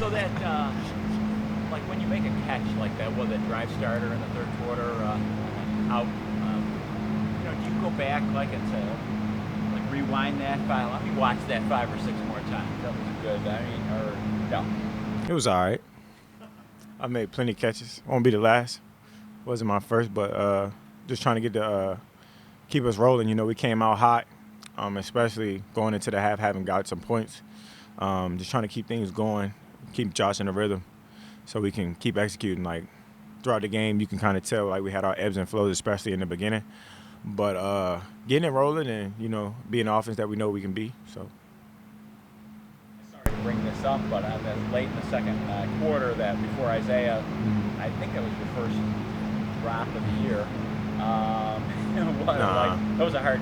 So that, like when you make a catch like that, that drive starter in the third quarter, out, do you go back like and say, like rewind that file? Let me watch that 5 or 6 more times. That was good. I mean, or no? It was all right. I made plenty of catches. Won't be the last. Wasn't my first, but just trying to get keep us rolling. We came out hot, especially going into the half, having got some points. Just trying to keep things going, keep Josh in the rhythm, so we can keep executing. Like throughout the game, you can kind of tell like we had our ebbs and flows, especially in the beginning. But getting it rolling and being the offense that we know we can be. So. Sorry to bring this up, but that late in the second quarter, that before Isaiah, I think that was your first drop of the year. That was a hard,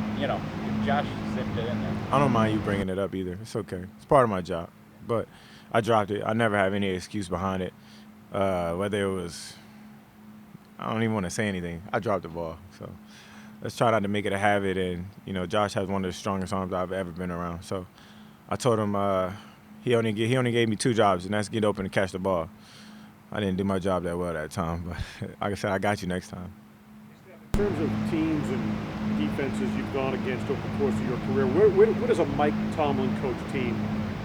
Josh zipped it in there. I don't mind you bringing it up either. It's okay. It's part of my job. But I dropped it. I never have any excuse behind it. Whether it was, I don't even want to say anything. I dropped the ball. So let's try not to make it a habit. And, Josh has one of the strongest arms I've ever been around. So I told him he only gave me 2 jobs, and that's get open and catch the ball. I didn't do my job that well that time. But like I said, I got you next time. In terms of teams and defenses you've gone against over the course of your career, where does a Mike Tomlin coach team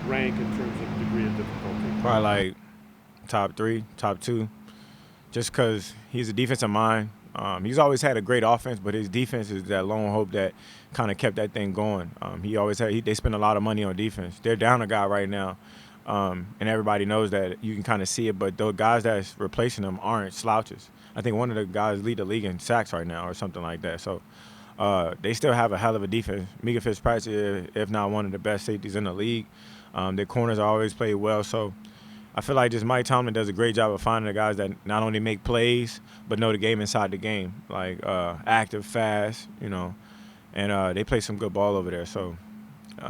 rank in terms of degree of difficulty? Probably like top 3, top 2, just because he's a defensive mind. He's always had a great offense, but his defense is that lone hope that kind of kept that thing going. They spend a lot of money on defense. They're down a guy right now, and everybody knows that. You can kind of see it, but the guys that's replacing them aren't slouches. I think one of the guys lead the league in sacks right now or something like that. So they still have a hell of a defense. Mika Fitzpatrick, if not one of the best safeties in the league. Their corners always play well. So I feel like just Mike Tomlin does a great job of finding the guys that not only make plays but know the game inside the game, like active, fast, and they play some good ball over there. So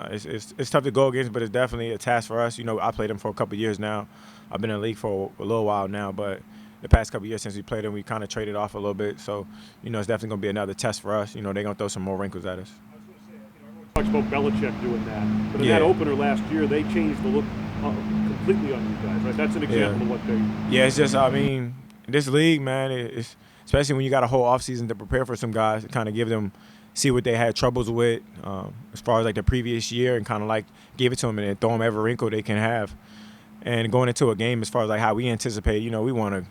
it's tough to go against, but it's definitely a task for us. I played them for a couple of years now. I've been in the league for a little while now, but the past couple of years since we played them, we kind of traded off a little bit. So, it's definitely going to be another test for us. They're going to throw some more wrinkles at us. I was going to say, everyone talks about Belichick doing that. But in that opener last year, they changed the look completely on you guys, right? That's an example of what they... Yeah, it's just, this league, man, it's, especially when you got a whole offseason to prepare for some guys, to kind of give them, see what they had troubles with as far as like the previous year, and kind of like give it to them and throw them every wrinkle they can have. And going into a game, as far as like how we anticipate, we want to,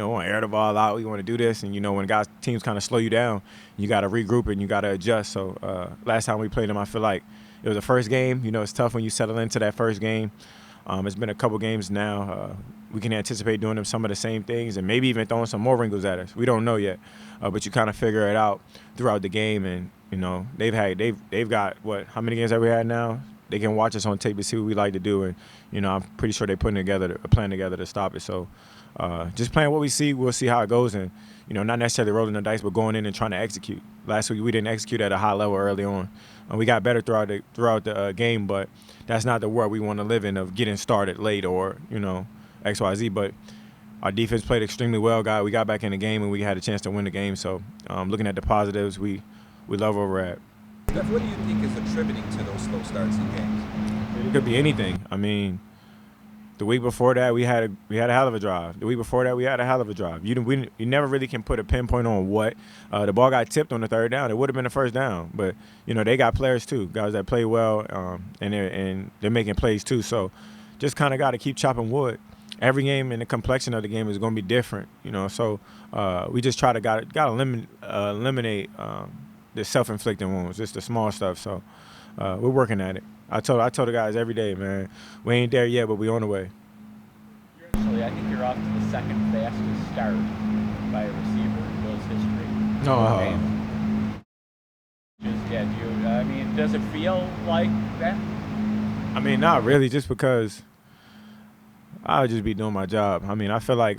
want to air the ball out. We want to do this. And, when teams kind of slow you down, you got to regroup and you got to adjust. So last time we played them, I feel like it was the first game. It's tough when you settle into that first game. It's been a couple games now. We can anticipate doing them some of the same things and maybe even throwing some more wrinkles at us. We don't know yet. But you kind of figure it out throughout the game. And, they've got, how many games have we had now? They can watch us on tape to see what we like to do. And, I'm pretty sure they're putting a plan together to stop it. So just playing what we see, we'll see how it goes. And, not necessarily rolling the dice, but going in and trying to execute. Last week we didn't execute at a high level early on. We got better throughout the game, but that's not the world we want to live in, of getting started late or, X, Y, Z. But our defense played extremely well, We got back in the game and we had a chance to win the game. So looking at the positives, we love where we're at. Steph, what do you think is attributing to those slow starts in games? It could be anything. The week before that, we had a hell of a drive. The week before that, we had a hell of a drive. You never really can put a pinpoint on what. The ball got tipped on the third down. It would have been a first down. But, they got players too, guys that play well, and they're making plays too. So just kind of got to keep chopping wood. Every game and the complexion of the game is going to be different, So we just got to eliminate the self-inflicted wounds, just the small stuff. So we're working at it. I told the guys every day, man, we ain't there yet, but we on the way. I think you're off to the second fastest start by a receiver in Bills history. Does it feel like that? Not really, just because I would just be doing my job. I feel like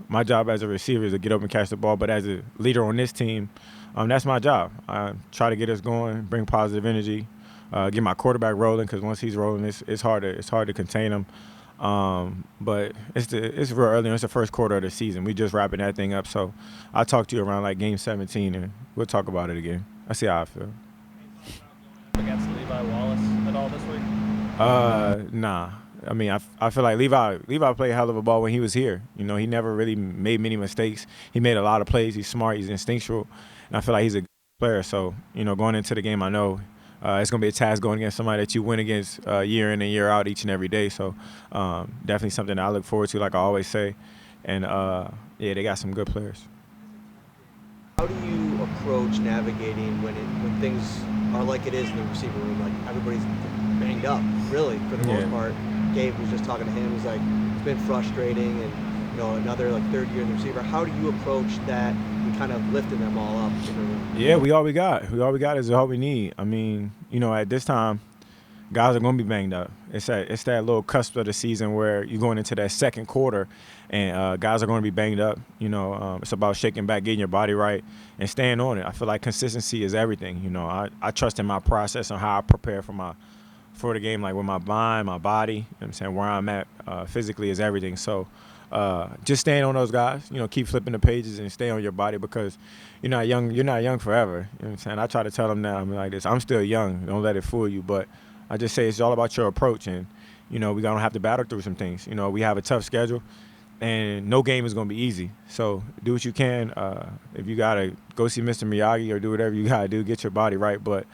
my job as a receiver is to get up and catch the ball, but as a leader on this team, that's my job. I try to get us going, bring positive energy, get my quarterback rolling, because once he's rolling, it's hard to contain him. But it's real early. It's the first quarter of the season. We just wrapping that thing up. So I'll talk to you around like game 17, and we'll talk about it again. I see how I feel. Against Levi Wallace at all this week? Nah. I mean, I feel like Levi played a hell of a ball when he was here. You know, he never really made many mistakes. He made a lot of plays. He's smart. He's instinctual. And I feel like he's a good player. So, you know, going into the game, I know it's going to be a task going against somebody that you win against year in and year out each and every day. So definitely something that I look forward to, like I always say. And, yeah, they got some good players. How do you approach navigating when things are like it is in the receiver room? Like everybody's banged up, really, for the most part. Gabe was just talking to him. He's like, it's been frustrating, and you know, another like third year in the receiver. How do you approach that and kind of lifting them all up? Yeah, we all we got is all we need. I mean, you know, at this time, guys are going to be banged up. It's that little cusp of the season where you're going into that second quarter, and guys are going to be banged up. You know, it's about shaking back, getting your body right, and staying on it. I feel like consistency is everything. You know, I trust in my process and how I prepare for the game, like with my mind, my body. You know what I'm saying, where I'm at physically is everything. So just staying on those guys. You know, keep flipping the pages and stay on your body because you're not young. You're not young forever. You know what I'm saying? I try to tell them now, I'm like this. I'm still young. Don't let it fool you, but I just say it's all about your approach, and you know we're gonna have to battle through some things. You know, we have a tough schedule, and no game is gonna be easy. So do what you can. If you gotta go see Mr. Miyagi or do whatever you gotta do, get your body right. But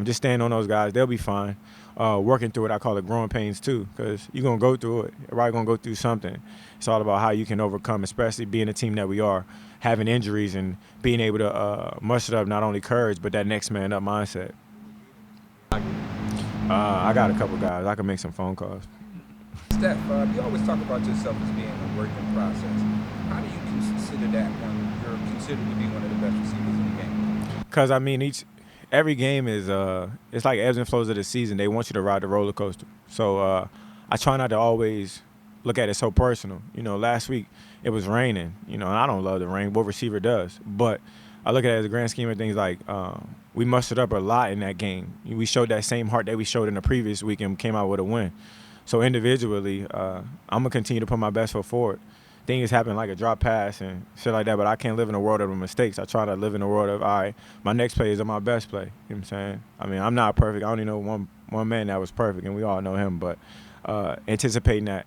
just stand on those guys; they'll be fine. Working through it, I call it growing pains too, because you're gonna go through it. Everybody's gonna go through something. It's all about how you can overcome, especially being a team that we are, having injuries and being able to muster up not only courage but that next man up mindset. I got a couple guys. I can make some phone calls. Steph, you always talk about yourself as being a work in process. How do you consider that when you're considered to be one of the best receivers in the game? Because, I mean, every game is it's like ebbs and flows of the season. They want you to ride the roller coaster. So I try not to always look at it so personal. You know, last week it was raining, you know, and I don't love the rain. What receiver does? But I look at it as a grand scheme of things like we mustered up a lot in that game. We showed that same heart that we showed in the previous week and came out with a win. So individually, I'm going to continue to put my best foot forward. Things happen like a drop pass and shit like that, but I can't live in a world of mistakes. I try to live in a world of, all right, my next play is my best play. You know what I'm saying? I mean, I'm not perfect. I only know one man that was perfect, and we all know him. But anticipating that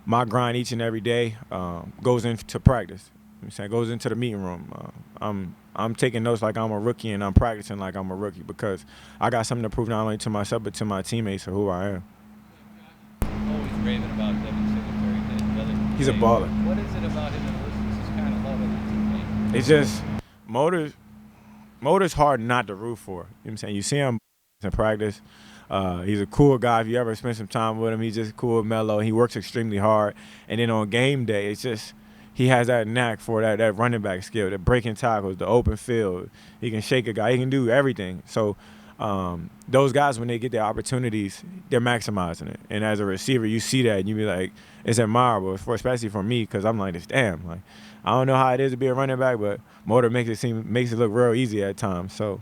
my grind each and every day goes into practice. You know what I'm saying? Goes into the meeting room. I'm taking notes like I'm a rookie, and I'm practicing like I'm a rookie because I got something to prove not only to myself but to my teammates of who I am. Always raving about Devin Singletary. He's a baller. What is it about him that Wilson's just kind of love it? It's just Motor's hard not to root for. You know what I'm saying? You see him in practice. He's a cool guy. If you ever spend some time with him, he's just cool, mellow. He works extremely hard. And then on game day, it's just he has that knack for that running back skill, the breaking tackles, the open field. He can shake a guy. He can do everything. So those guys, when they get their opportunities, they're maximizing it. And as a receiver, you see that, and you be like, it's admirable, especially for me, because I'm like, this damn. Like, I don't know how it is to be a running back, but Motor makes it look real easy at times. So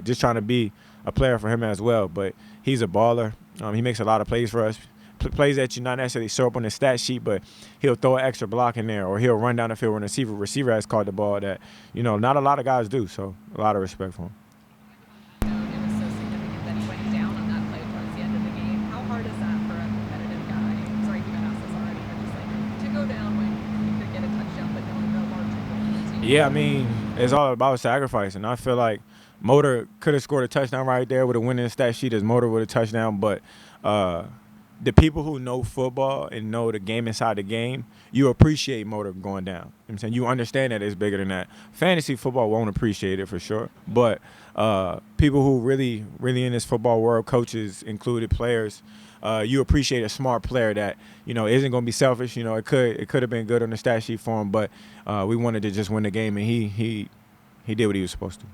just trying to be a player for him as well. But he's a baller. He makes a lot of plays for us. Plays that you not necessarily show up on the stat sheet, but he'll throw an extra block in there, or he'll run down the field when the receiver has caught the ball that, you know, not a lot of guys do. So a lot of respect for him. It was so significant that he went down on that play towards the end of the game. How hard is that for a competitive guy? Sorry if you've been asked this already, but just like to go down when you could get a touchdown, but knowing the larger goal for the team. Yeah, I mean, it's all about sacrifice, and I feel like Motor could have scored a touchdown right there with a winning stat sheet as Motor with a touchdown, but the people who know football and know the game inside the game, you appreciate Motor going down. You know what I'm saying? You understand that it's bigger than that. Fantasy football won't appreciate it for sure, but people who really in this football world, coaches included, players, you appreciate a smart player that, you know, isn't going to be selfish. You know, it could have been good on the stat sheet for him, but we wanted to just win the game, and he did what he was supposed to.